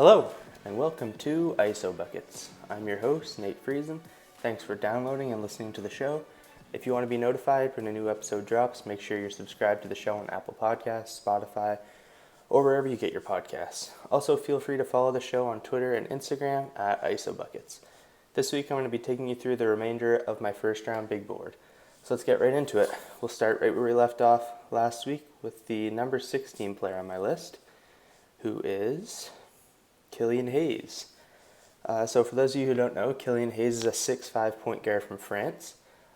Hello, and welcome to ISO Buckets. I'm your host, Nate Friesen. Thanks for downloading and listening to the show. If you want to be notified when a new episode drops, make sure you're subscribed to the show on Apple Podcasts, Spotify, or wherever you get your podcasts. Also, feel free to follow the show on Twitter and Instagram at ISO Buckets. This week, I'm going to be taking you through the remainder of my first round big board. So let's get right into it. We'll start right where we left off last week with the number 16 player on my list, who is Killian Hayes. So for those of you who don't know, Killian Hayes is a 6'5" point guard from France.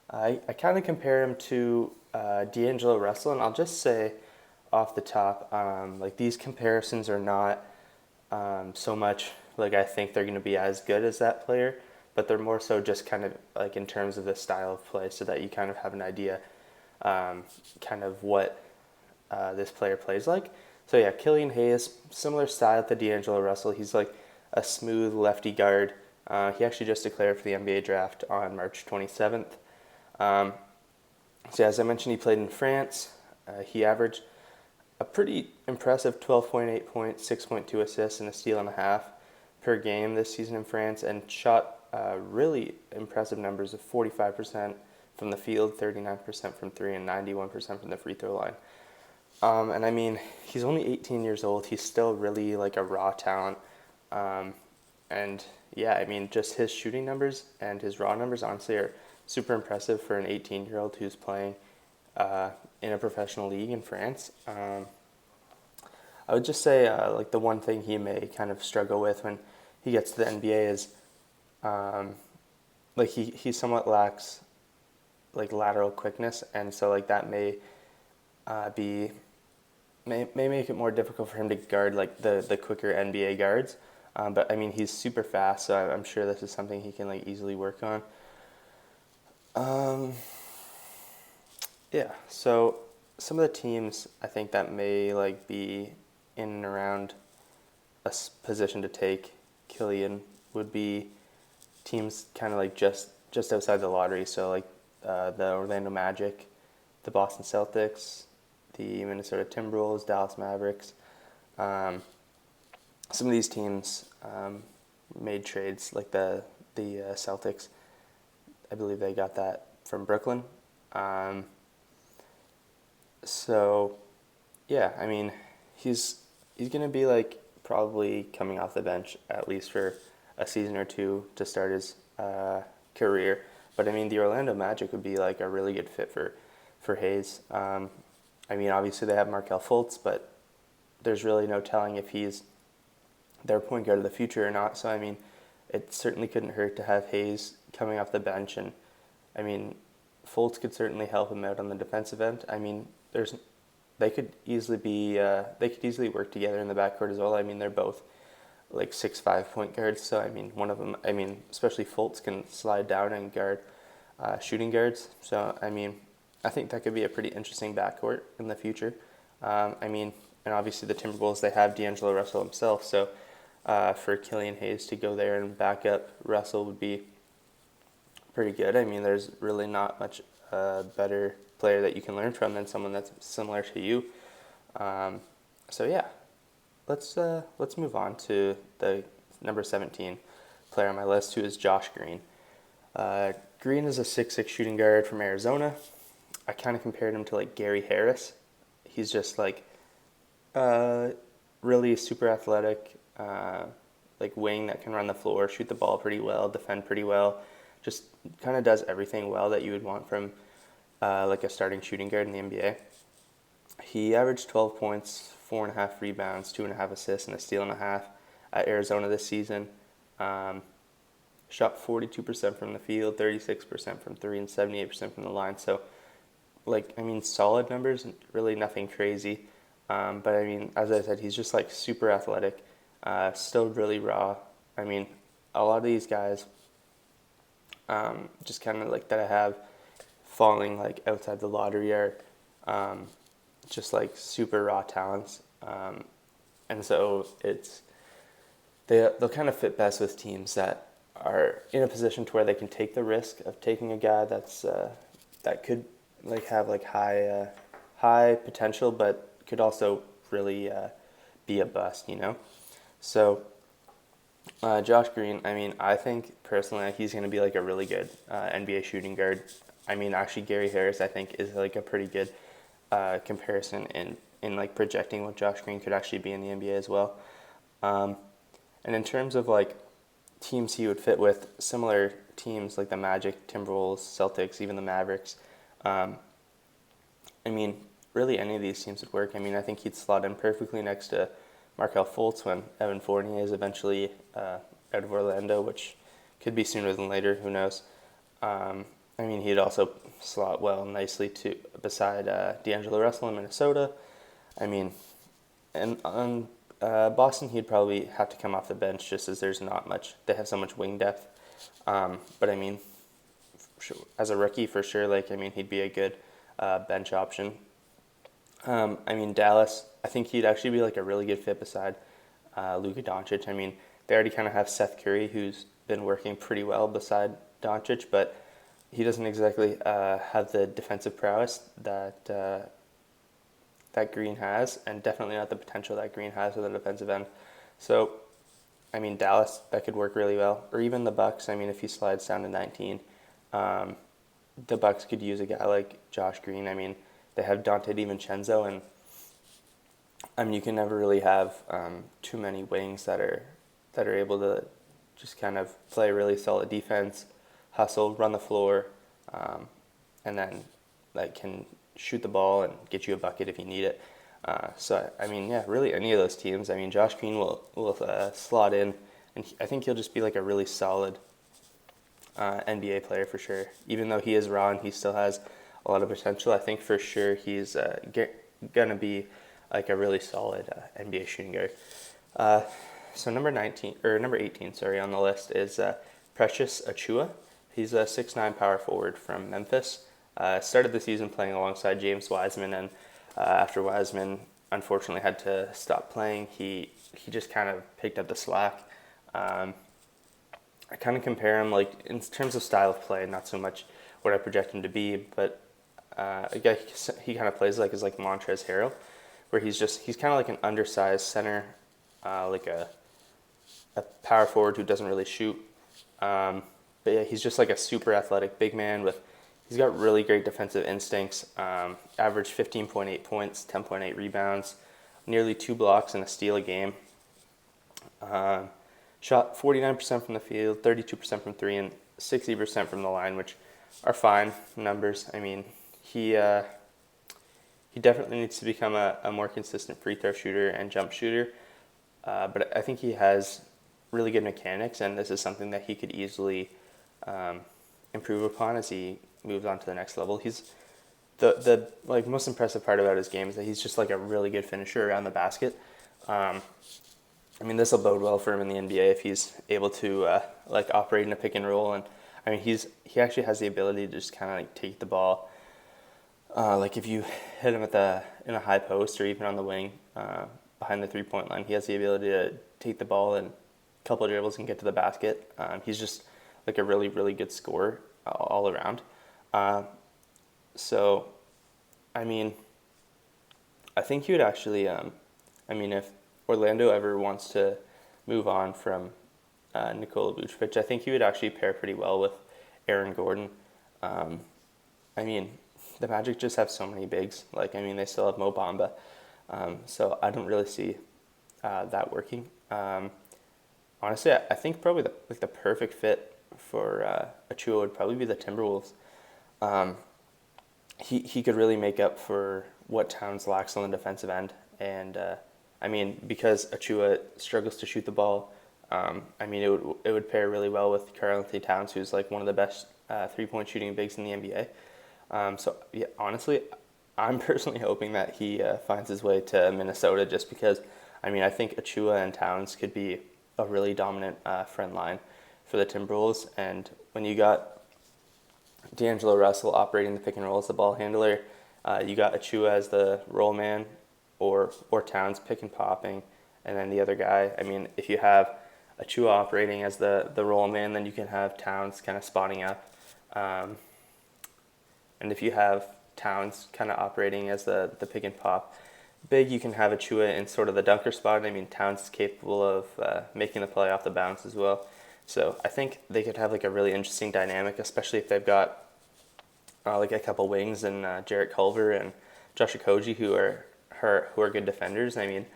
I kind of compare him to D'Angelo Russell, and I'll just say off the top, like these comparisons are not so much like I think they're going to be as good as that player, but they're more so just kind of like in terms of the style of play, so that you kind of have an idea kind of what this player plays like. So yeah, Killian Hayes, similar style to D'Angelo Russell. He's like a smooth lefty guard. He actually just declared for the NBA draft on March 27th. So as I mentioned, he played in France. He averaged a pretty impressive 12.8 points, 6.2 assists, and a steal and a half per game this season in France, and shot really impressive numbers of 45% from the field, 39% from three, and 91% from the free throw line. And I mean, he's only 18 years old. He's still really like a raw talent. And yeah, I mean, just his shooting numbers and his raw numbers honestly are super impressive for an 18-year-old who's playing in a professional league in France. I would just say like the one thing he may kind of struggle with when he gets to the NBA is like he somewhat lacks like lateral quickness, and so like that may make it more difficult for him to guard like the quicker NBA guards. But I mean, he's super fast, so I'm sure this is something he can like easily work on. Yeah, so some of the teams I think that may like be in and around a position to take Killian would be teams kind of like just outside the lottery. So like the Orlando Magic, the Boston Celtics, the Minnesota Timberwolves, Dallas Mavericks. Some of these teams made trades, like the Celtics. I believe they got that from Brooklyn. So yeah, I mean, he's gonna be like probably coming off the bench at least for a season or two to start his career. But I mean, the Orlando Magic would be like a really good fit for Hayes. I mean, obviously they have Markelle Fultz, but there's really no telling if he's their point guard of the future or not. So I mean, it certainly couldn't hurt to have Hayes coming off the bench, and I mean, Fultz could certainly help him out on the defensive end. I mean, they could easily work together in the backcourt as well. I mean, they're both like 6'5" point guards. So I mean, one of them, I mean, especially Fultz can slide down and guard shooting guards. So I mean, I think that could be a pretty interesting backcourt in the future. I mean, and obviously the Timberwolves, they have D'Angelo Russell himself. So for Killian Hayes to go there and back up Russell would be pretty good. I mean, there's really not much better player that you can learn from than someone that's similar to you. So yeah, let's move on to the number 17 player on my list, who is Josh Green. Green is a 6'6" shooting guard from Arizona. I kind of compared him to like Gary Harris. He's just like really super athletic, like wing that can run the floor, shoot the ball pretty well, defend pretty well, just kind of does everything well that you would want from like a starting shooting guard in the NBA. He averaged 12 points, 4.5 rebounds, 2.5 assists, and a steal and a half at Arizona this season. Shot 42% from the field, 36% from three, and 78% from the line. So, like, I mean, solid numbers, really nothing crazy. But I mean, as I said, he's just like super athletic, still really raw. I mean, a lot of these guys, just kind of like that I have falling like outside the lottery are just like super raw talents. And so they'll kind of fit best with teams that are in a position to where they can take the risk of taking a guy that could like have like high potential, but could also really be a bust, you know. So Josh Green, I mean, I think personally he's going to be like a really good NBA shooting guard. I mean, actually, Gary Harris, I think, is like a pretty good comparison in like projecting what Josh Green could actually be in the NBA as well. Um, and in terms of like teams he would fit with, similar teams like the Magic, Timberwolves, Celtics, even the Mavericks. Um, I mean, really any of these teams would work. I mean, I think he'd slot in perfectly next to Markelle Fultz when Evan Fournier is eventually out of Orlando, which could be sooner than later. Who knows? I mean, he'd also slot well nicely to beside D'Angelo Russell in Minnesota. I mean, and on Boston, he'd probably have to come off the bench just as there's not much. They have so much wing depth. But I mean, as a rookie for sure, like I mean, he'd be a good bench option. I mean, Dallas, I think he'd actually be like a really good fit beside Luka Doncic. I mean, they already kind of have Seth Curry, who's been working pretty well beside Doncic, but he doesn't exactly have the defensive prowess that Green has, and definitely not the potential that Green has with the defensive end. So, I mean, Dallas, that could work really well, or even the Bucks. I mean, if he slides down to 19, um, the Bucks could use a guy like Josh Green. I mean, they have Dante DiVincenzo, and I mean, you can never really have too many wings that are able to just kind of play really solid defense, hustle, run the floor, and then like can shoot the ball and get you a bucket if you need it. So I mean, yeah, really any of those teams. I mean, Josh Green will slot in, and I think he'll just be like a really solid NBA player for sure. Even though he is raw and he still has a lot of potential, I think for sure he's gonna be like a really solid NBA shooting guard. So number 18, sorry, on the list is Precious Achua. He's a 6'9" power forward from Memphis. Started the season playing alongside James Wiseman, and after Wiseman unfortunately had to stop playing, he just kind of picked up the slack. I kind of compare him like in terms of style of play, not so much what I project him to be, but a guy he kind of plays like is like Montrezl Harrell, where he's kind of like an undersized center, like a power forward who doesn't really shoot. But yeah, he's just like a super athletic big man with. He's got really great defensive instincts. Averaged 15.8 points, 10.8 rebounds, nearly 2 blocks and a steal a game. Shot 49% from the field, 32% from three, and 60% from the line, which are fine numbers. I mean, he definitely needs to become a more consistent free throw shooter and jump shooter. But I think he has really good mechanics, and this is something that he could easily improve upon as he moves on to the next level. He's the like most impressive part about his game is that he's just like a really good finisher around the basket. I mean, this will bode well for him in the NBA if he's able to like operate in a pick and roll. And I mean, he actually has the ability to just kind of like take the ball. Like if you hit him in a high post or even on the wing behind the 3-point line, he has the ability to take the ball and a couple of dribbles and get to the basket. He's just like a really, really good scorer all around. So, I mean, I think he would actually, I mean, if Orlando ever wants to move on from Nikola Vucevic, I think he would actually pair pretty well with Aaron Gordon. I mean, the Magic just have so many bigs. Like, I mean, they still have Mo Bamba. So I don't really see that working. Honestly, I think probably the perfect fit for Achua would probably be the Timberwolves. He could really make up for what Towns lacks on the defensive end, and I mean because Achua struggles to shoot the ball. I mean it would pair really well with Karl-Anthony Towns, who's like one of the best 3-point shooting bigs in the NBA. So yeah, honestly, I'm personally hoping that he finds his way to Minnesota, just because I mean I think Achua and Towns could be a really dominant front line for the Timberwolves, and when you got D'Angelo Russell operating the pick and roll as the ball handler, you got Achua as the roll man, or Towns pick and popping, and then the other guy. I mean, if you have Achua operating as the roll man, then you can have Towns kind of spotting up, and if you have Towns kind of operating as the pick and pop, big, you can have Achua in sort of the dunker spot. I mean, Towns is capable of making the play off the bounce as well. So I think they could have like a really interesting dynamic, especially if they've got like a couple wings and Jarrett Culver and Josh Okogie who are good defenders. I mean,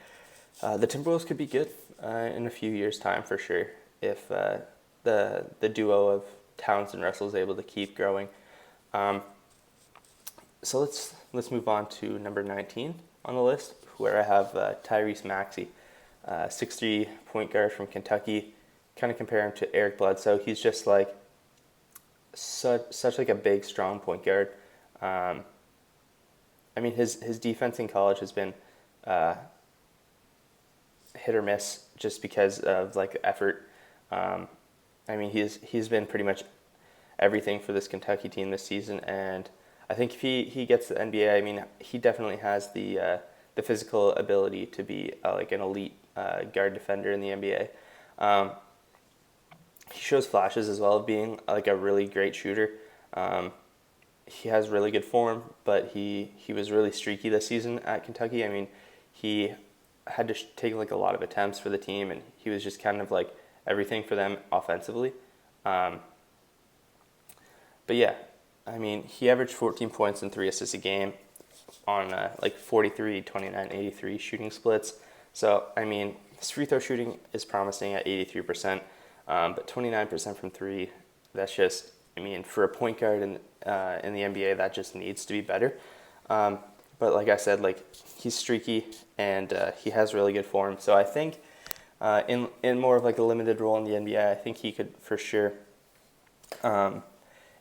the Timberwolves could be good in a few years' time for sure if the duo of Towns and Russell is able to keep growing. Um, so let's move on to number 19 on the list, where I have Tyrese Maxey, 6'3" point guard from Kentucky. Kind of compare him to Eric Bledsoe. He's just like such like a big, strong point guard. I mean, his defense in college has been hit or miss just because of like effort. I mean, he's been pretty much everything for this Kentucky team this season, and I think if he gets the NBA, I mean, he definitely has the physical ability to be like an elite guard defender in the NBA. He shows flashes as well of being like a really great shooter. He has really good form, but he was really streaky this season at Kentucky. I mean, he had to take like a lot of attempts for the team, and he was just kind of like everything for them offensively. But yeah, I mean, he averaged 14 points and 3 assists a game on like 43, 29, 83 shooting splits. So, I mean, his free throw shooting is promising at 83%, but 29% from 3, that's just, I mean, for a point guard in the NBA, that just needs to be better. But like I said, like he's streaky and he has really good form. So I think in more of like a limited role in the NBA, I think he could for sure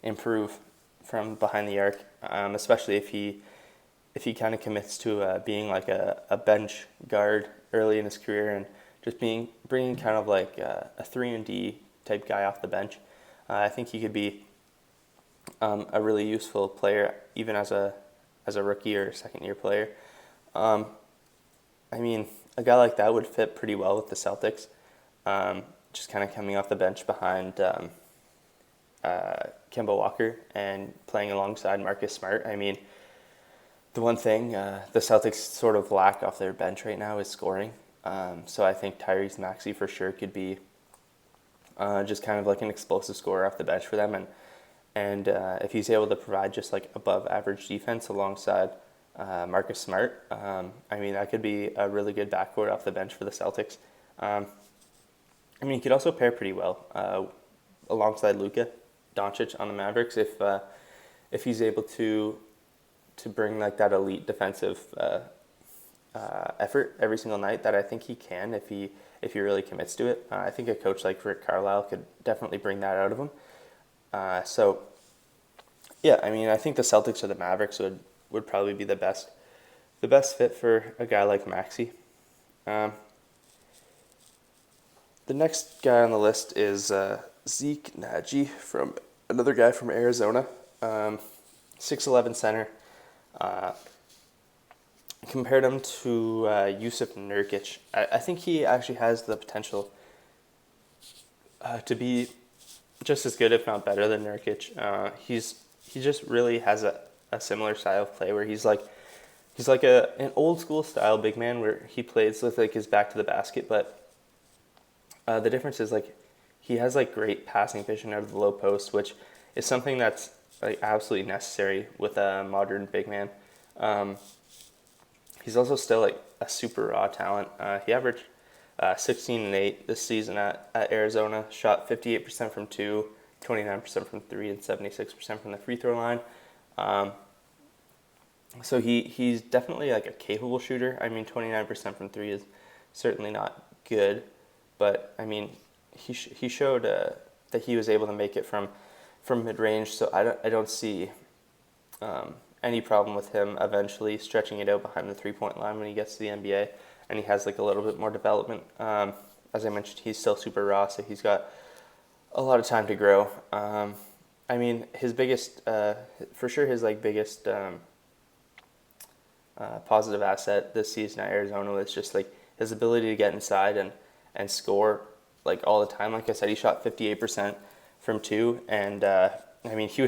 improve from behind the arc, especially if he kind of commits to being like a bench guard early in his career and just bringing kind of like a 3-and-D type guy off the bench. I think he could be a really useful player even as a rookie or second year player. I mean, a guy like that would fit pretty well with the Celtics, just kind of coming off the bench behind Kemba Walker and playing alongside Marcus Smart. I mean, the one thing the Celtics sort of lack off their bench right now is scoring. So I think Tyrese Maxey for sure could be just kind of like an explosive scorer off the bench for them. And if he's able to provide just like above average defense alongside Marcus Smart, I mean, that could be a really good backcourt off the bench for the Celtics. I mean, he could also pair pretty well alongside Luka Doncic on the Mavericks if he's able to bring like that elite defensive effort every single night that I think he can if he really commits to it. I think a coach like Rick Carlisle could definitely bring that out of him. So yeah, I mean, I think the Celtics or the Mavericks would probably be the best fit for a guy like Maxey. The next guy on the list is Zeke Nagy, from another guy from Arizona, 6'11" center. Compared him to Jusuf Nurkic. I think he actually has the potential to be just as good, if not better, than Nurkic. He just really has a similar style of play where he's like an old school style big man where he plays with like his back to the basket, but the difference is like he has like great passing vision out of the low post, which is something that's like absolutely necessary with a modern big man. He's also still like a super raw talent. He averaged 16-8 this season at Arizona, shot 58% from 2, 29% from 3, and 76% from the free throw line. So he's definitely like a capable shooter. I mean, 29% from 3 is certainly not good, but I mean, he showed that he was able to make it from mid-range, so I don't see any problem with him eventually stretching it out behind the three-point line when he gets to the NBA, and he has like a little bit more development. As I mentioned, he's still super raw, so he's got a lot of time to grow. I mean, his biggest, for sure, his like biggest positive asset this season at Arizona was just like his ability to get inside and score like all the time. Like I said, he shot 58% from 2, and I mean, he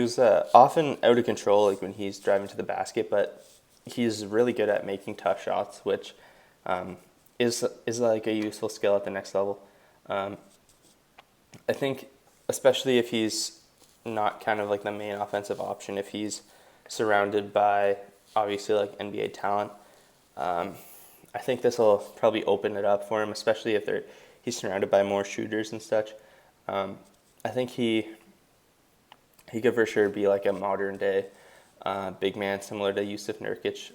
was often out of control like when he's driving to the basket, but he's really good at making tough shots, which is like a useful skill at the next level. Um, I think, especially if he's not kind of like the main offensive option, if he's surrounded by obviously like NBA talent, um, I think this will probably open it up for him, especially if he's surrounded by more shooters and such. I think he could for sure be like a modern day big man, similar to Yusuf Nurkic,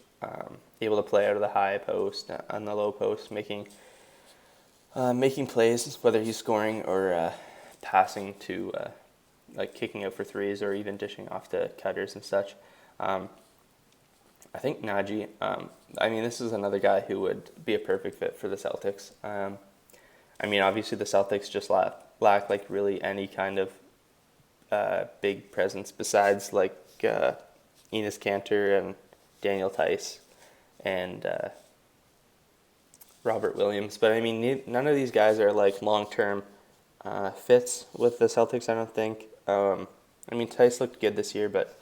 able to play out of the high post on the low post, making plays, whether he's scoring or passing to like kicking out for threes or even dishing off to cutters and such. I think Naji. I mean, this is another guy who would be a perfect fit for the Celtics. I mean, obviously the Celtics just lack like really any kind of big presence besides like Enes Kanter and Daniel Tice and Robert Williams. But I mean, none of these guys are like long-term fits with the Celtics, I don't think. I mean, Tice looked good this year, but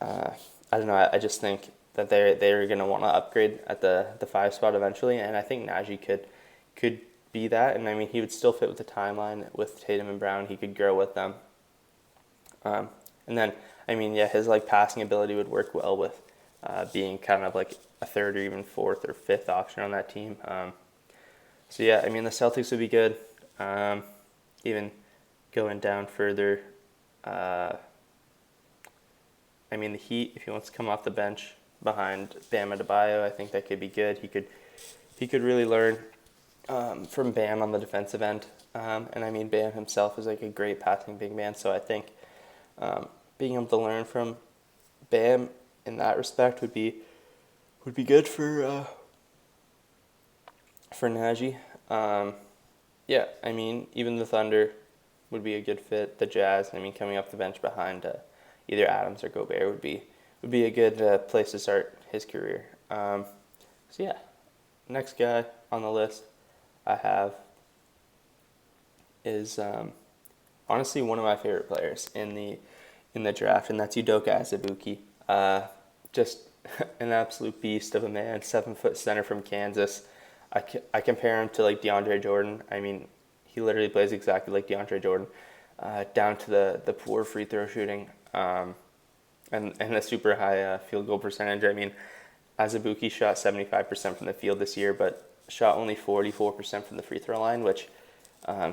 I don't know. I just think that they're going to want to upgrade at the 5 spot eventually, and I think Naji could be that. And I mean, he would still fit with the timeline with Tatum and Brown. He could grow with them. And then, I mean, yeah, his like passing ability would work well with being kind of like a third or even fourth or fifth option on that team. So yeah, I mean, the Celtics would be good. Even going down further, I mean, the Heat, if he wants to come off the bench behind Bam Adebayo, I think that could be good. He could really learn from Bam on the defensive end. And I mean, Bam himself is like a great passing big man, so I think being able to learn from Bam in that respect would be good for Naji. Yeah, I mean, even the Thunder would be a good fit. The Jazz, I mean, coming off the bench behind either Adams or Gobert would be a good place to start his career. So yeah, next guy on the list I have is honestly one of my favorite players in the draft, and that's Udoka Azubuike. Just an absolute beast of a man, 7-foot center from Kansas. I compare him to like DeAndre Jordan. I mean, he literally plays exactly like DeAndre Jordan, down to the poor free throw shooting, and a super high field goal percentage. I mean, Azubuike shot 75% from the field this year, but shot only 44% from the free throw line, which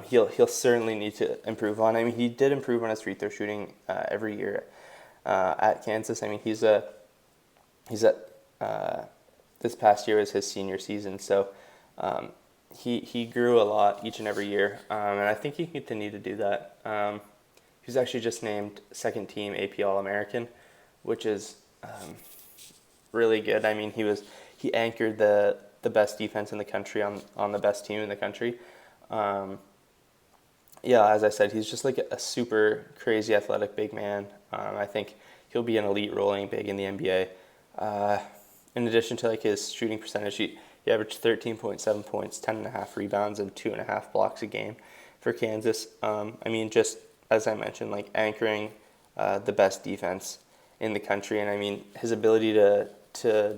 he'll certainly need to improve on. I mean, he did improve on his free throw shooting every year at Kansas. I mean, he's at this past year was his senior season, so he grew a lot each and every year, and I think he can continue to do that. He was actually just named second team AP All-American, which is really good. I mean, he anchored the best defense in the country on the best team in the country. Yeah, as I said, he's just like a super crazy athletic big man. I think he'll be an elite rolling big in the NBA. In addition to like his shooting percentage, he averaged 13.7 points, 10.5 rebounds, and 2.5 blocks a game for Kansas. I mean, just as I mentioned, like anchoring the best defense in the country, and I mean his ability to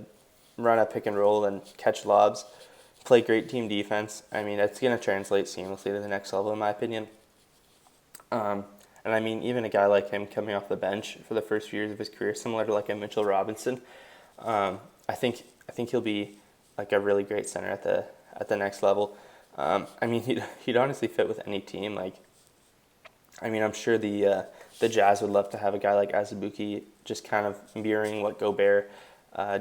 run a pick and roll and catch lobs, play great team defense. I mean, it's going to translate seamlessly to the next level, in my opinion. And I mean, even a guy like him coming off the bench for the first few years of his career, similar to like a Mitchell Robinson, I think he'll be like a really great center at the next level. I mean, he'd honestly fit with any team. Like, I mean, I'm sure the Jazz would love to have a guy like Azubuike just kind of mirroring what Gobert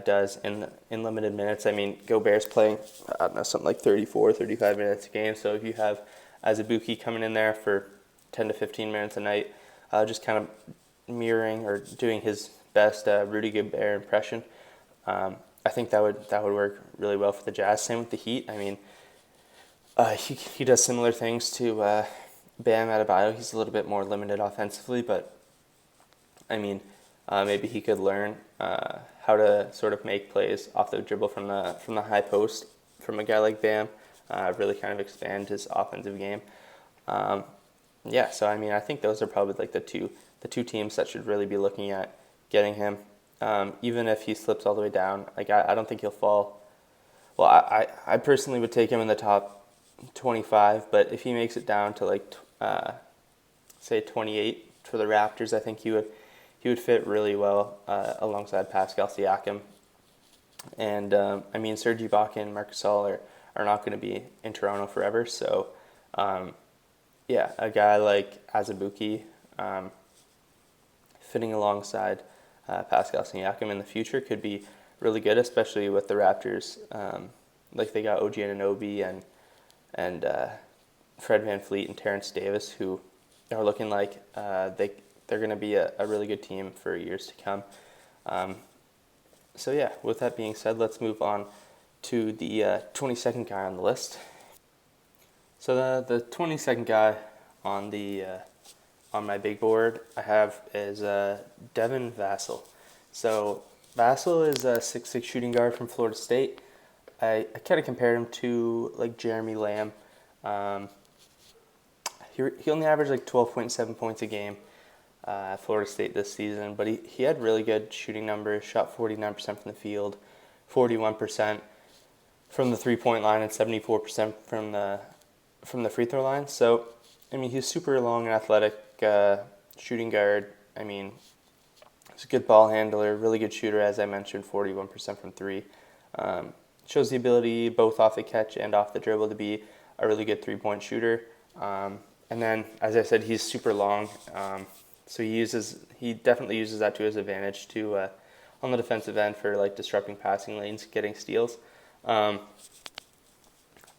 does in limited minutes. I mean, Gobert's playing, I don't know, something like 34, 35 minutes a game. So if you have Azubuike coming in there for 10 to 15 minutes a night, just kind of mirroring or doing his best Rudy Gobert impression, I think that would work really well for the Jazz. Same with the Heat. I mean, he does similar things to Bam Adebayo. He's a little bit more limited offensively, but I mean, maybe he could learn how to sort of make plays off the dribble from the high post from a guy like Bam. Really kind of expand his offensive game. Yeah, so I mean, I think those are probably like the two teams that should really be looking at getting him. even if he slips all the way down. Like I don't think he'll fall. Well, I personally would take him in the top 25, but if he makes it down to like say 28 for the Raptors, I think he would fit really well alongside Pascal Siakam. And I mean, Serge Ibaka and Marc Gasol are not going to be in Toronto forever. So yeah, a guy like Azubuike fitting alongside Pascal Siakam in the future could be really good, especially with the Raptors. Like they got OG Anunoby and Fred VanVleet and Terrence Davis, who are looking like they're going to be a really good team for years to come. So yeah, with that being said, let's move on to the 22nd guy on the list. So the 22nd guy on the on my big board I have is Devin Vassell. So Vassell is a 6'6" shooting guard from Florida State. I kind of compared him to like Jeremy Lamb. He only averaged like 12.7 points a game at Florida State this season, but he had really good shooting numbers. Shot 49% from the field, 41% from the 3-point line, and 74% from the free throw line. So I mean, he's super long and athletic shooting guard. I mean, he's a good ball handler, really good shooter, as I mentioned, 41% from three. Shows the ability both off the catch and off the dribble to be a really good 3-point shooter. And then, as I said, he's super long, so he definitely uses that to his advantage to on the defensive end for like disrupting passing lanes, getting steals. I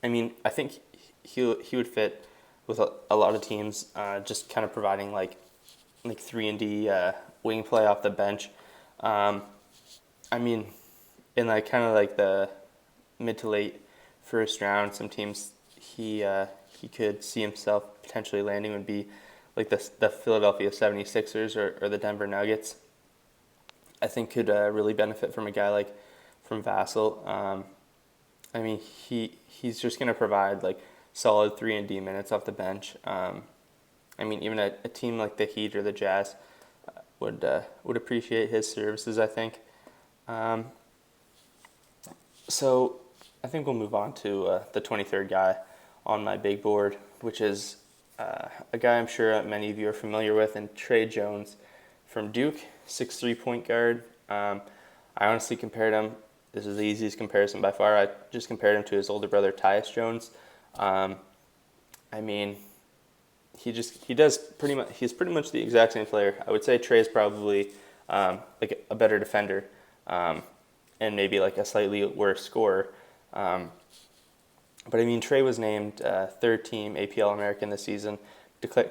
mean, I think he would fit with a lot of teams, just kind of providing like 3-and-D wing play off the bench. I mean, in like kind of like the mid to late first round, some teams he could see himself potentially landing would be like the Philadelphia 76ers or the Denver Nuggets. I think could really benefit from a guy like from Vassell. I mean, he's just going to provide like solid 3-and-D minutes off the bench. I mean, even a team like the Heat or the Jazz would appreciate his services, I think. So I think we'll move on to the 23rd guy on my big board, which is a guy I'm sure many of you are familiar with, and Tre Jones from Duke, 6'3" point guard. I honestly compared him. This is the easiest comparison by far. I just compared him to his older brother, Tyus Jones. I mean, he's pretty much the exact same player. I would say Trey's probably like a better defender, and maybe like a slightly worse scorer. But I mean, Trey was named third team APL American this season,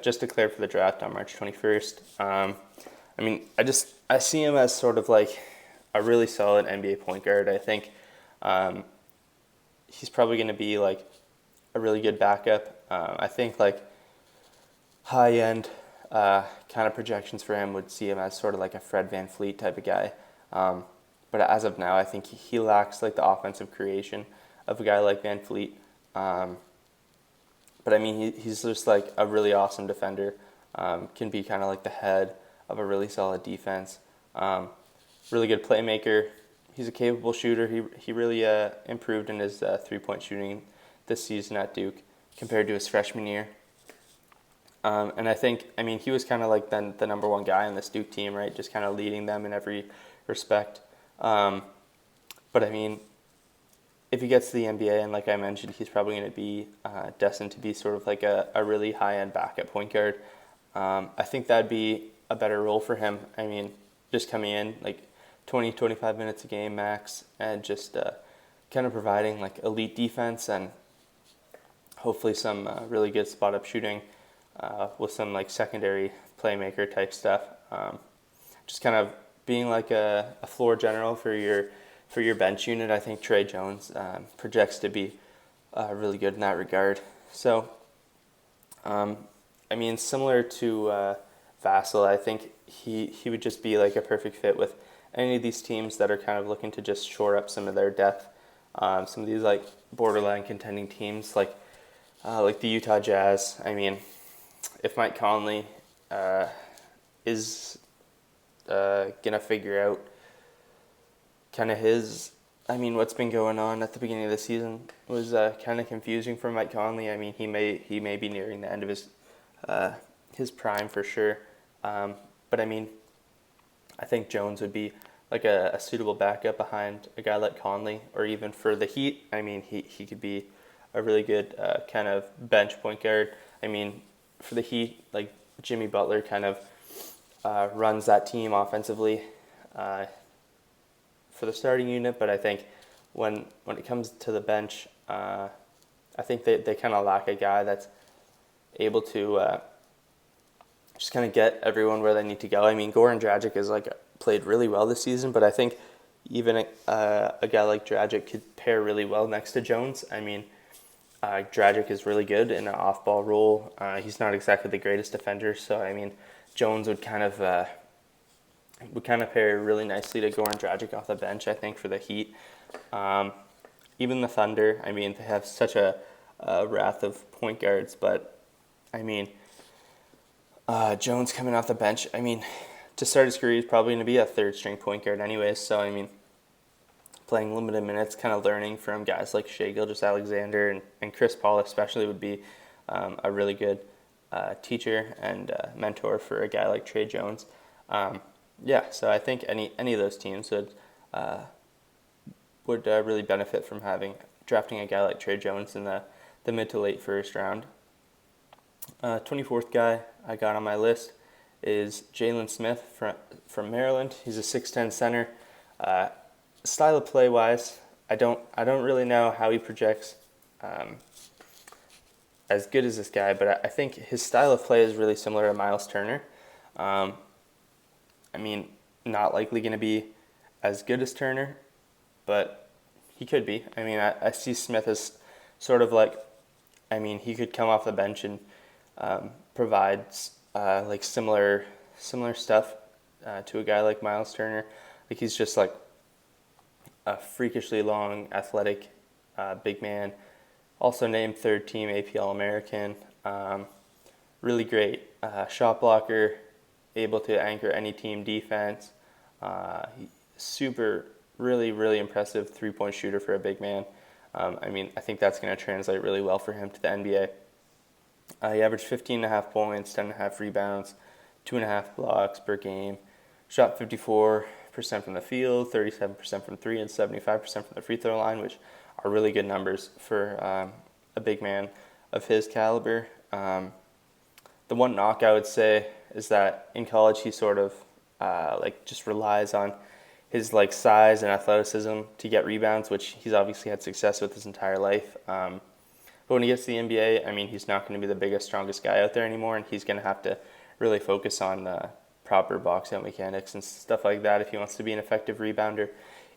just declared for the draft on March 21st. I mean, I see him as sort of like a really solid NBA point guard. I think he's probably going to be like a really good backup. I think like high end kind of projections for him would see him as sort of like a Fred VanVleet type of guy. But as of now, I think he lacks like the offensive creation of a guy like VanVleet. But I mean, he's just like a really awesome defender. Can be kind of like the head of a really solid defense. Really good playmaker. He's a capable shooter. He really improved in his 3-point shooting this season at Duke compared to his freshman year. And I think, I mean, he was kind of like the number one guy on this Duke team, right? Just kind of leading them in every respect. But I mean, if he gets to the NBA, and like I mentioned, he's probably going to be destined to be sort of like a really high-end backup point guard. I think that'd be a better role for him. I mean, just coming in like 20, 25 minutes a game max, and just kind of providing like elite defense and hopefully some really good spot-up shooting with some like secondary playmaker type stuff. Just kind of being like a floor general for your bench unit. I think Tre Jones projects to be really good in that regard. So, I mean, similar to Vassell, I think he would just be like a perfect fit with any of these teams that are kind of looking to just shore up some of their depth. Some of these like borderline contending teams like the Utah Jazz. I mean, if Mike Conley is gonna figure out kind of what's been going on at the beginning of the season was kind of confusing for Mike Conley. I mean, he may be nearing the end of his prime for sure. But I mean, I think Jones would be like a suitable backup behind a guy like Conley, or even for the Heat. I mean, he could be a really good kind of bench point guard. I mean, for the Heat, like Jimmy Butler kind of runs that team offensively for the starting unit, but I think when it comes to the bench, I think they kind of lack a guy that's able to just kind of get everyone where they need to go. I mean, Goran Dragic is played really well this season, but I think even a guy like Dragic could pair really well next to Jones. I mean, Dragic is really good in an off-ball role. He's not exactly the greatest defender, so I mean, Jones would kind of pair really nicely to Goran Dragic off the bench, I think, for the Heat. Even the Thunder, I mean, they have such a wrath of point guards, but I mean, Jones coming off the bench, I mean, to start his career, he's probably going to be a third-string point guard anyways, so I mean, playing limited minutes, kind of learning from guys like Shai Gilgeous-Alexander and Chris Paul especially would be a really good teacher and mentor for a guy like Trey Jones. So I think any of those teams would really benefit from drafting a guy like Trey Jones in the mid to late first round. 24th guy I got on my list is Jalen Smith from Maryland. He's a 6'10" center. Style of play wise, I don't really know how he projects as good as this guy, but I think his style of play is really similar to Miles Turner. I mean, not likely going to be as good as Turner, but he could be. I mean, I see Smith as sort of he could come off the bench and provide similar stuff to a guy like Miles Turner. Like, he's just like a freakishly long, athletic big man. Also named third team AP All-American. Really great shot blocker, able to anchor any team defense. Really, really impressive three-point shooter for a big man. I think that's going to translate really well for him to the NBA. He averaged 15.5 points, 10.5 rebounds, 2.5 blocks per game. Shot 54% from the field, 37% from three, and 75% from the free throw line, which are really good numbers for a big man of his caliber. The one knock I would say is that in college he sort of just relies on his size and athleticism to get rebounds, which he's obviously had success with his entire life. But when he gets to the NBA, I mean, he's not going to be the biggest, strongest guy out there anymore, and he's going to have to really focus on proper box-out mechanics and stuff like that if he wants to be an effective rebounder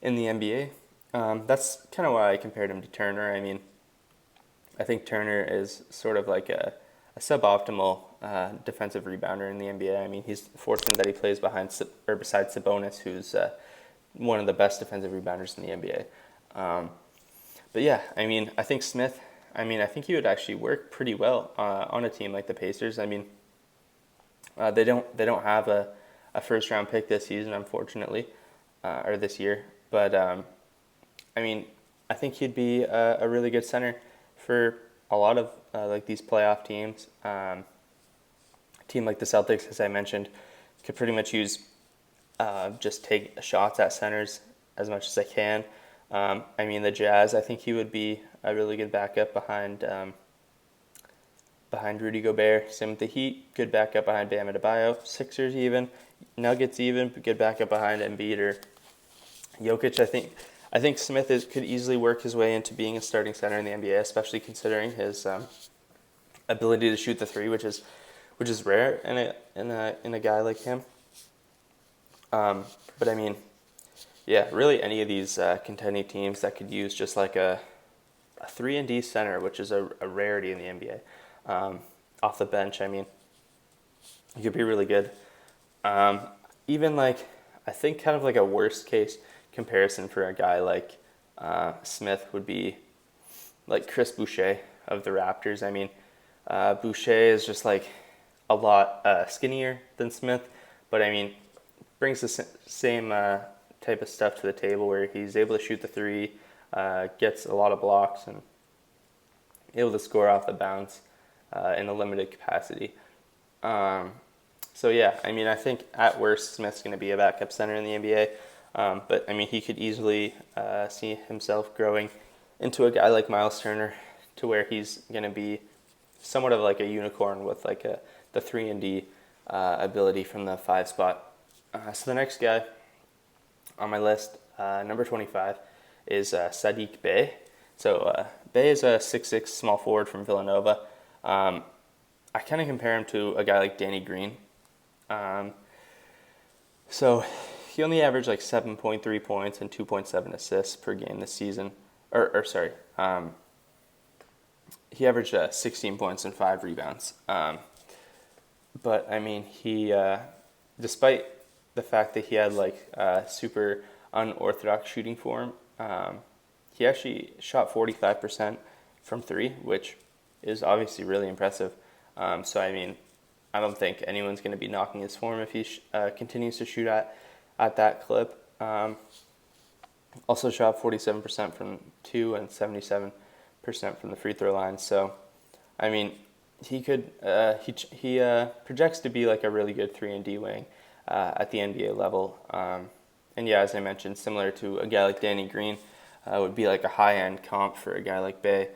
in the NBA. That's kind of why I compared him to Turner. I mean, I think Turner is sort of like a suboptimal defensive rebounder in the NBA. I mean, he's fortunate that he plays beside Sabonis, who's one of the best defensive rebounders in the NBA. But yeah, I mean, I think Smith, I think he would actually work pretty well on a team like the Pacers. I mean, they don't have a first round pick this season, unfortunately, or this year. But I think he'd be a really good center for a lot of these playoff teams. A team like the Celtics, as I mentioned, could pretty much use just take shots at centers as much as they can. The Jazz, I think he would be a really good backup behind Rudy Gobert. Same with the Heat, good backup behind Bam Adebayo. Sixers even, Nuggets even, but good backup behind Embiid or Jokic. I think Smith could easily work his way into being a starting center in the NBA, especially considering his ability to shoot the three, which is rare in a guy like him. But I mean, yeah, really any of these contending teams that could use just like a 3-and-D center, which is a rarity in the NBA, off the bench, I mean, it could be really good. Even I think kind of like a worst case comparison for a guy like Smith would be like Chris Boucher of the Raptors. I mean, Boucher is just like a lot skinnier than Smith, but I mean, brings the same type of stuff to the table where he's able to shoot the three, gets a lot of blocks, and able to score off the bounce in a limited capacity. So yeah, I mean, I think at worst Smith's going to be a backup center in the NBA, but I mean, he could easily see himself growing into a guy like Miles Turner, to where he's going to be somewhat of like a unicorn with like the 3-and-D ability from the 5 spot. So the next guy on my list, number 25, is Saddiq Bey. So Bey is a 6'6" small forward from Villanova. I kind of compare him to a guy like Danny Green. So he only averaged like 7.3 points and 2.7 assists per game this season. He averaged 16 points and 5 rebounds. But I mean, he, despite the fact that he had like super unorthodox shooting form, he actually shot 45% from 3, which is obviously really impressive. So I mean, I don't think anyone's going to be knocking his form if he continues to shoot at that clip. Also shot 47% from 2 and 77% from the free throw line. So, I mean, he could he projects to be like a really good 3-and-D wing at the NBA level. And yeah, as I mentioned, similar to a guy like Danny Green, would be like a high-end comp for a guy like Bey.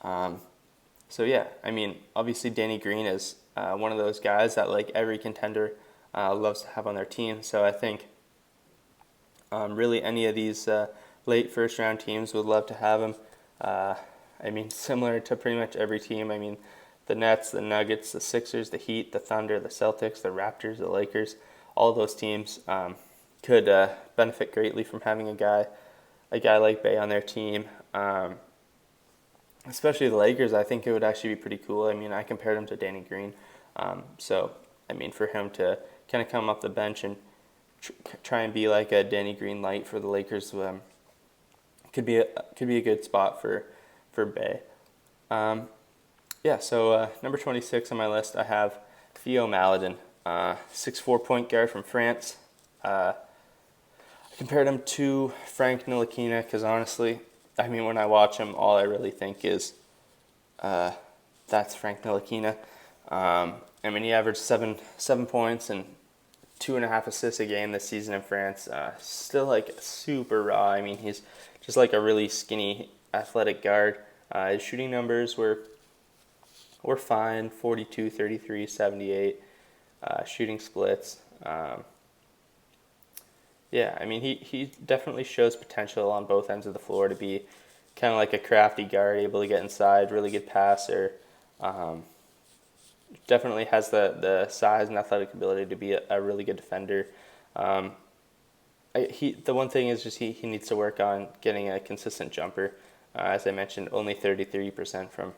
So yeah, I mean, obviously Danny Green is one of those guys that like every contender loves to have on their team. So I think really any of these late first-round teams would love to have him. I mean, similar to pretty much every team. I mean, the Nets, the Nuggets, the Sixers, the Heat, the Thunder, the Celtics, the Raptors, the Lakers, all of those teams could benefit greatly from having a guy like Bey on their team. Especially the Lakers, I think it would actually be pretty cool. I mean, I compared him to Danny Green. So, I mean, for him to kind of come off the bench and try and be like a Danny Green light for the Lakers could be a good spot for Bey. So number 26 on my list, I have Theo Maledon, 6'4" point guard from France. I compared him to Frank Ntilikina because honestly, I mean, when I watch him, all I really think is that's Frank Ntilikina. I mean, he averaged seven points and 2.5 assists a game this season in France. Still like super raw. I mean, he's just like a really skinny athletic guard. His shooting numbers were fine, 42, 33, 78 shooting splits. Yeah, I mean, he definitely shows potential on both ends of the floor to be kind of like a crafty guard, able to get inside, really good passer. Definitely has the size and athletic ability to be a really good defender. The one thing is just he needs to work on getting a consistent jumper. As I mentioned, only 33% from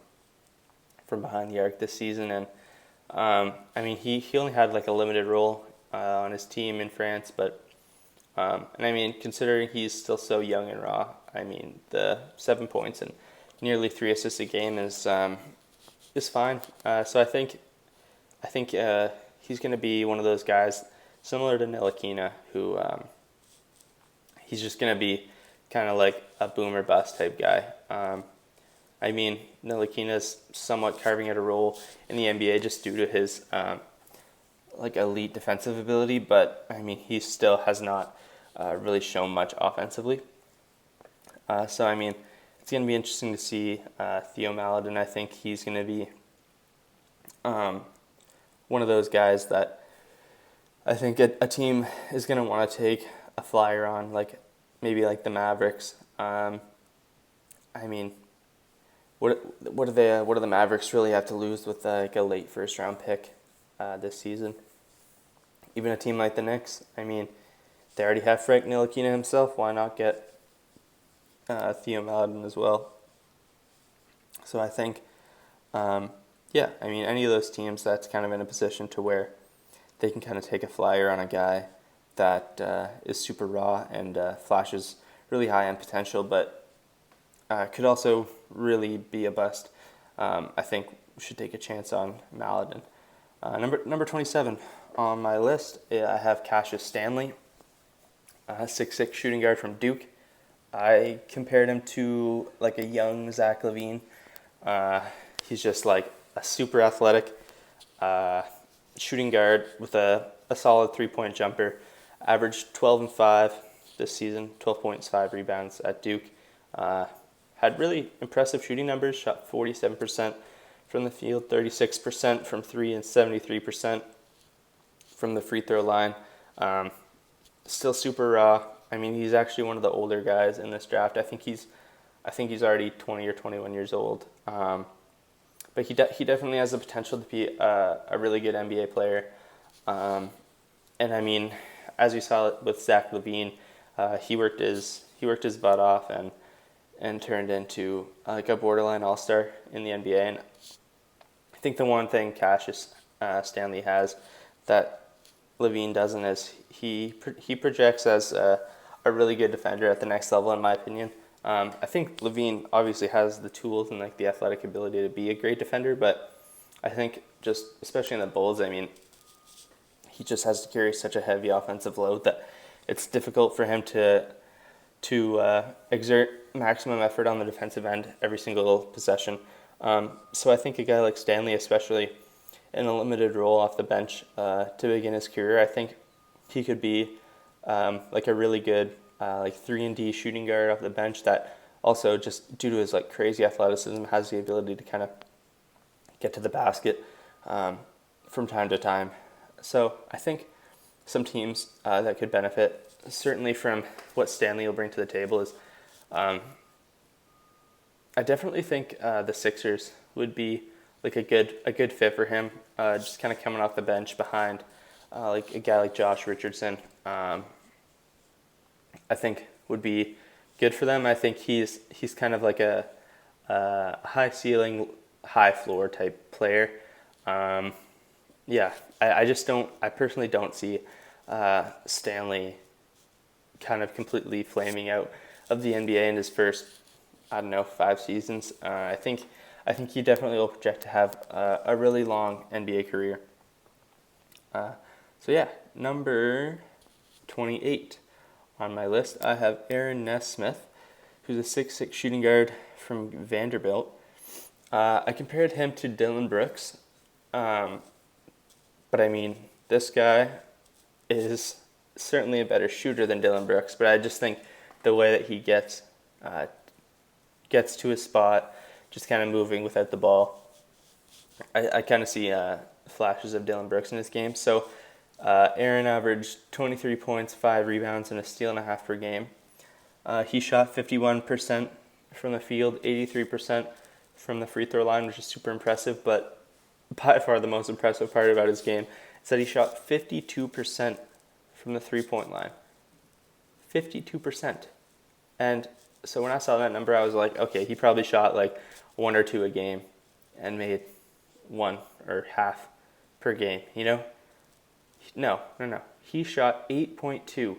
behind the arc this season, and I mean he only had like a limited role on his team in France, but and I mean considering he's still so young and raw, I mean the 7 points and nearly 3 assists a game is fine. So I think he's going to be one of those guys similar to Ntilikina who he's just going to be kind of like a boom or bust type guy. I mean, Ntilikina's somewhat carving out a role in the NBA just due to his like elite defensive ability, but I mean he still has not really shown much offensively. So I mean it's going to be interesting to see Theo Maledon. I think he's going to be one of those guys that I think a team is going to want to take a flyer on, like maybe like the Mavericks. I mean, what do the Mavericks really have to lose with like a late first round pick this season? Even a team like the Knicks. I mean, they already have Frank Ntilikina himself. Why not get Theo Maledon as well? So I think, yeah, I mean, any of those teams that's kind of in a position to where they can kind of take a flyer on a guy that is super raw and flashes really high end potential, but could also really be a bust. I think we should take a chance on Maledon. Number 27 on my list, I have Cassius Stanley. 6'6" shooting guard from Duke. I compared him to like a young Zach LaVine. He's just like a super athletic uh, shooting guard with a solid 3-point jumper. Averaged 12 and 5 this season, 12 points, 5 rebounds at Duke. Had really impressive shooting numbers, shot 47% from the field, 36% from 3, and 73% from the free throw line. Still super raw. I mean, he's actually one of the older guys in this draft. I think he's already 20 or 21 years old. But he definitely has the potential to be a really good NBA player. And I mean, as you saw with Zach LaVine, he worked his butt off and turned into like a borderline all-star in the NBA. And I think the one thing Cassius Stanley has that LaVine doesn't is he projects as a really good defender at the next level, in my opinion. I think LaVine obviously has the tools and like the athletic ability to be a great defender, but I think just especially in the Bulls, I mean, he just has to carry such a heavy offensive load that it's difficult for him to exert maximum effort on the defensive end every single possession. So I think a guy like Stanley, especially in a limited role off the bench to begin his career, I think he could be like a really good like 3-and-D shooting guard off the bench that also, just due to his like crazy athleticism, has the ability to kind of get to the basket from time to time. So I think some teams that could benefit certainly from what Stanley will bring to the table is I definitely think the Sixers would be like a good fit for him, just kind of coming off the bench behind like a guy like Josh Richardson. I think would be good for them. I think he's kind of like a high ceiling, high floor type player. Yeah, I personally don't see Stanley kind of completely flaming out of the NBA in his first, 5 seasons. I think he definitely will project to have a really long NBA career. So yeah, number 28 on my list, I have Aaron Nesmith, who's a 6'6" shooting guard from Vanderbilt. I compared him to Dillon Brooks, but I mean, this guy is certainly a better shooter than Dillon Brooks, but I just think the way that he gets to his spot, just kind of moving without the ball, I kind of see flashes of Dillon Brooks in his game. So Aaron averaged 23 points, 5 rebounds, and a steal and a half per game. He shot 51% from the field, 83% from the free throw line, which is super impressive. But by far the most impressive part about his game is that he shot 52% from the 3-point line. 52%. And so when I saw that number, I was like, okay, he probably shot like 1 or 2 a game and made 1 or half per game, No. He shot 8.2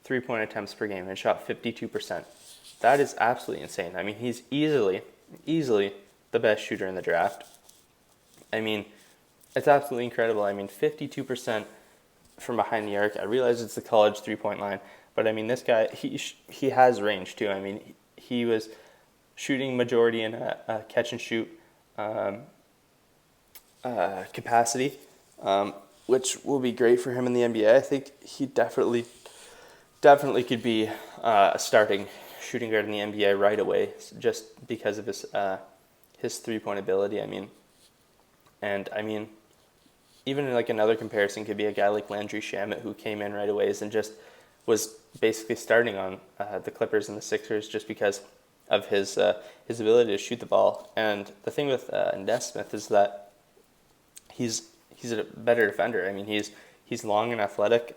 3-point attempts per game and shot 52%. That is absolutely insane. I mean, he's easily the best shooter in the draft. I mean, it's absolutely incredible. I mean, 52% from behind the arc. I realize it's the college 3-point line, but I mean, this guy, he has range too. I mean, he was shooting majority in a catch and shoot capacity, which will be great for him in the NBA. I think he definitely could be a starting shooting guard in the NBA right away, just because of his 3-point ability. I mean, even like another comparison could be a guy like Landry Shamet, who came in right away and just was basically starting on the Clippers and the Sixers just because of his ability to shoot the ball. And the thing with Nesmith is that he's a better defender. I mean, he's long and athletic,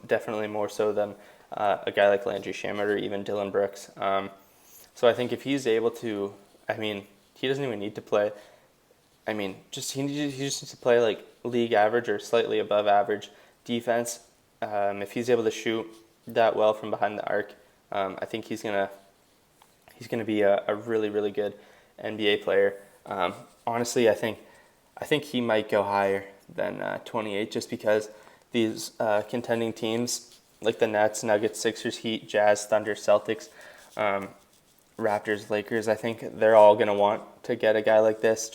definitely more so than a guy like Landry Shamet or even Dillon Brooks. So I think if he's able to, I mean, he doesn't even need to play. I mean, he just needs to play like league average or slightly above average defense. If he's able to shoot that well from behind the arc, I think he's gonna be a really, really good NBA player. Honestly, I think he might go higher than 28 just because these contending teams like the Nets, Nuggets, Sixers, Heat, Jazz, Thunder, Celtics, Raptors, Lakers, I think they're all going to want to get a guy like this.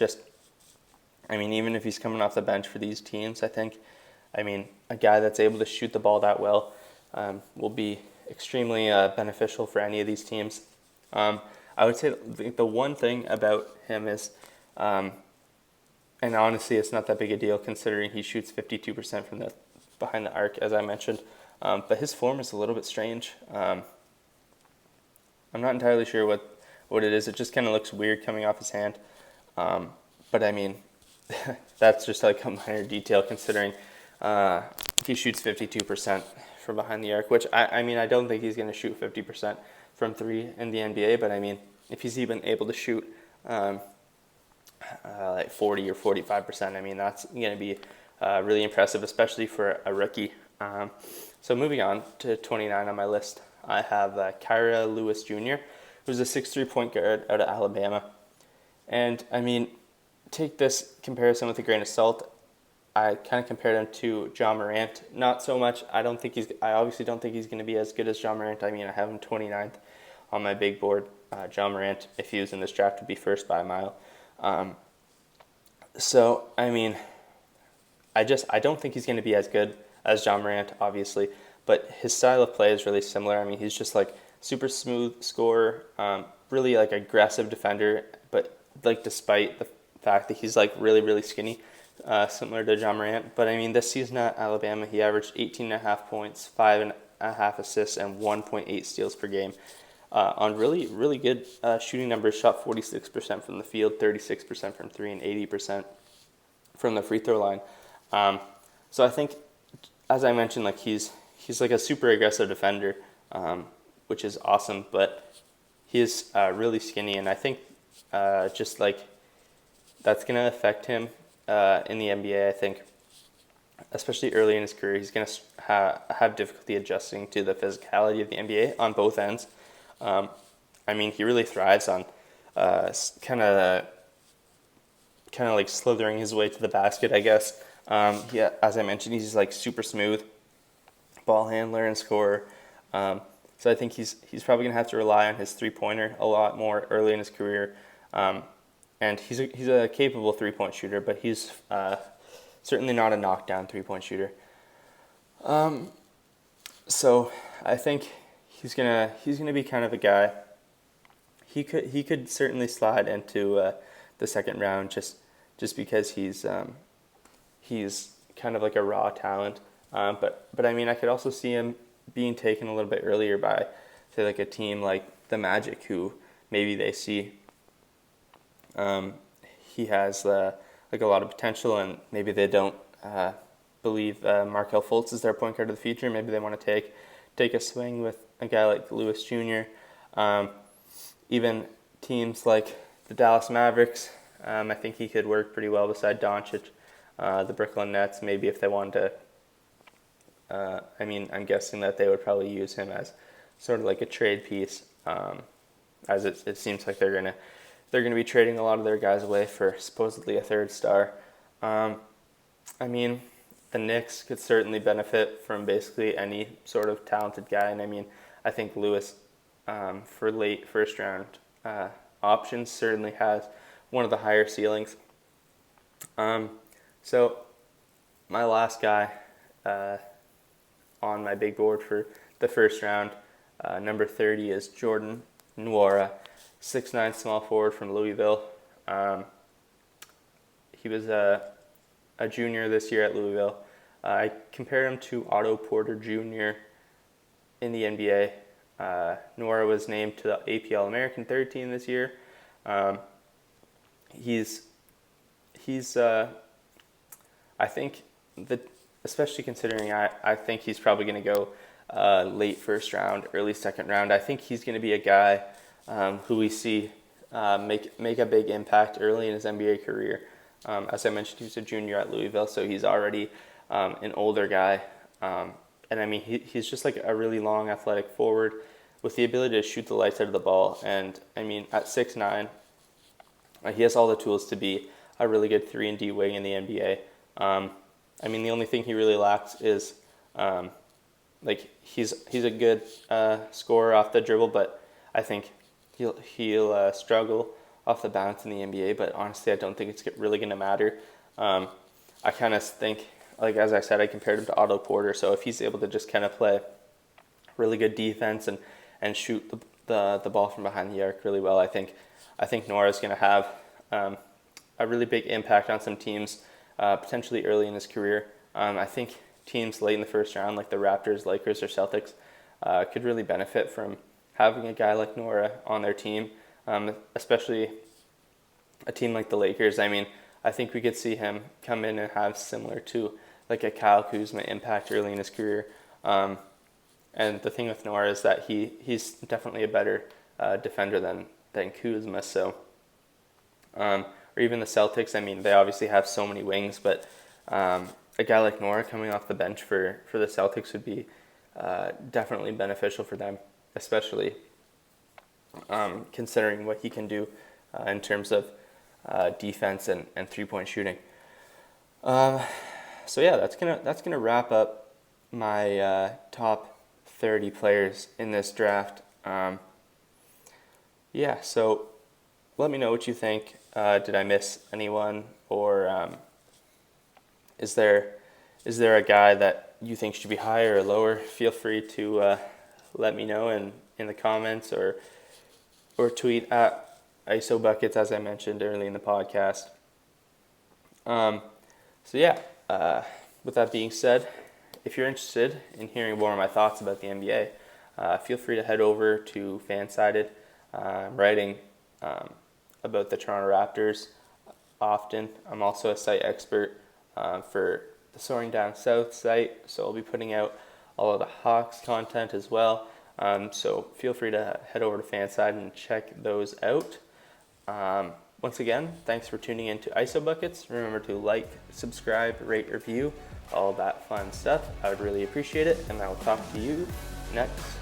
Even if he's coming off the bench for these teams, a guy that's able to shoot the ball that well will be extremely beneficial for any of these teams. I would say the one thing about him is, and honestly, it's not that big a deal considering he shoots 52% from the behind the arc, as I mentioned. But his form is a little bit strange. I'm not entirely sure what it is. It just kind of looks weird coming off his hand. That's just like a minor detail considering he shoots 52% from behind the arc, which I don't think he's going to shoot 50% from three in the NBA, but if he's even able to shoot like 40 or 45%, that's going to be really impressive, especially for a rookie. So moving on to 29 on my list, I have Kira Lewis Jr., who's a 6'3" point guard out of Alabama. And take this comparison with a grain of salt. I kind of compared him to Ja Morant. Not so much. I obviously don't think he's going to be as good as Ja Morant. I have him 29th on my big board. Ja Morant, if he was in this draft, would be first by a mile. I don't think he's going to be as good as Ja Morant, obviously, but his style of play is really similar. He's just like super smooth scorer, really like aggressive defender, but like despite the fact that he's like really, really skinny, similar to Ja Morant. But this season at Alabama, he averaged 18.5 points, 5.5 assists, and 1.8 steals per game. On really, really good shooting numbers, shot 46% from the field, 36% from three, and 80% from the free throw line. So I think, as I mentioned, like he's like a super aggressive defender, which is awesome. But he is really skinny, and I think just like that's gonna affect him in the NBA. I think, especially early in his career, he's gonna have difficulty adjusting to the physicality of the NBA on both ends. He really thrives on kind of like slithering his way to the basket, I guess. As I mentioned, he's like super smooth ball handler and scorer. So I think he's probably gonna have to rely on his 3-pointer a lot more early in his career. And he's a capable 3-point shooter, but he's certainly not a knockdown 3-point shooter. So I think he's gonna be kind of a guy. He could certainly slide into the second round just because he's kind of like a raw talent. But I could also see him being taken a little bit earlier by, say, like a team like the Magic, who maybe they see he has like a lot of potential, and maybe they don't believe Markelle Fultz is their point guard of the future. Maybe they want to take a swing with a guy like Lewis Jr. Even teams like the Dallas Mavericks, I think he could work pretty well beside Doncic. The Brooklyn Nets, maybe if they wanted to. I'm guessing that they would probably use him as sort of like a trade piece, as it seems like they're gonna be trading a lot of their guys away for supposedly a third star. The Knicks could certainly benefit from basically any sort of talented guy, and I think Lewis, for late first round options, certainly has one of the higher ceilings. So my last guy on my big board for the first round, number 30, is Jordan Nwora, 6'9" small forward from Louisville. He was a junior this year at Louisville. I compare him to Otto Porter Jr. in the NBA. Nwora was named to the AP All-American third team this year. He's I think that, especially considering I think he's probably going to go late first round, early second round. I think he's going to be a guy who we see make a big impact early in his NBA career. As I mentioned, he was a junior at Louisville, so he's already an older guy. He's just like a really long, athletic forward with the ability to shoot the lights out of the ball. And at 6'9", he has all the tools to be a really good 3-and-D wing in the NBA. The only thing he really lacks is like he's a good scorer off the dribble, but I think he'll struggle off the bounce in the NBA. But honestly, I don't think it's really going to matter. I kind of think, like as I said, I compared him to Otto Porter. So if he's able to just kind of play really good defense and shoot the ball from behind the arc really well, I think Nwora is going to have a really big impact on some teams, potentially early in his career. I think teams late in the first round, like the Raptors, Lakers, or Celtics, could really benefit from having a guy like Nwora on their team, especially a team like the Lakers. I mean, I think we could see him come in and have similar to like a Kyle Kuzma impact early in his career. And the thing with Nwora is that he's definitely a better defender than Kuzma. So, or even the Celtics. I mean, they obviously have so many wings, but a guy like Nwora coming off the bench for the Celtics would be definitely beneficial for them, especially considering what he can do in terms of defense and 3-point shooting. So yeah, that's gonna wrap up my top 30 players in this draft. Yeah, so let me know what you think. Did I miss anyone, or is there a guy that you think should be higher or lower? Feel free to let me know in the comments or tweet at ISOBuckets, as I mentioned early in the podcast. So yeah, with that being said, if you're interested in hearing more of my thoughts about the NBA, feel free to head over to Fansided. I'm writing about the Toronto Raptors often. I'm also a site expert for the Soaring Down South site, so I'll be putting out all of the Hawks content as well. So feel free to head over to Fanside and check those out. Once again, thanks for tuning in to ISOBuckets. Remember to like, subscribe, rate, review, all that fun stuff. I would really appreciate it, and I will talk to you next